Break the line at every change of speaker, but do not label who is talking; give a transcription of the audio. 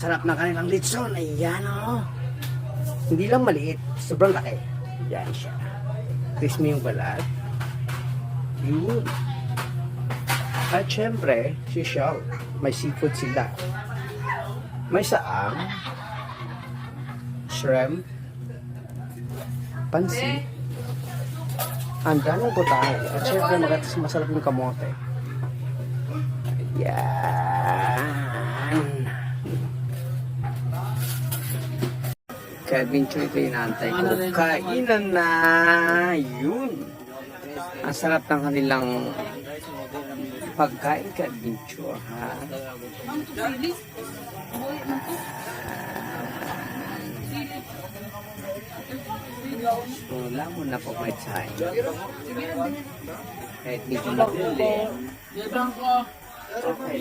Sarap ng kanilang litson. Ayan o. Hindi lang maliit. Sobrang laki. Ayan siya. Crispy yung balat. Yun. At syempre, si Shell. May seafood sila. May saang. Shrimp. Pansit. Ang daming putahe. At syempre, masarap yung kamote. Ayan. Ka-adventure ito yung naantay ko. Kainan na! Yun! Ang sarap ng kanilang pagkain ka-adventure, ha? Wala mo na po may time. Kahit medyo madali. Okay.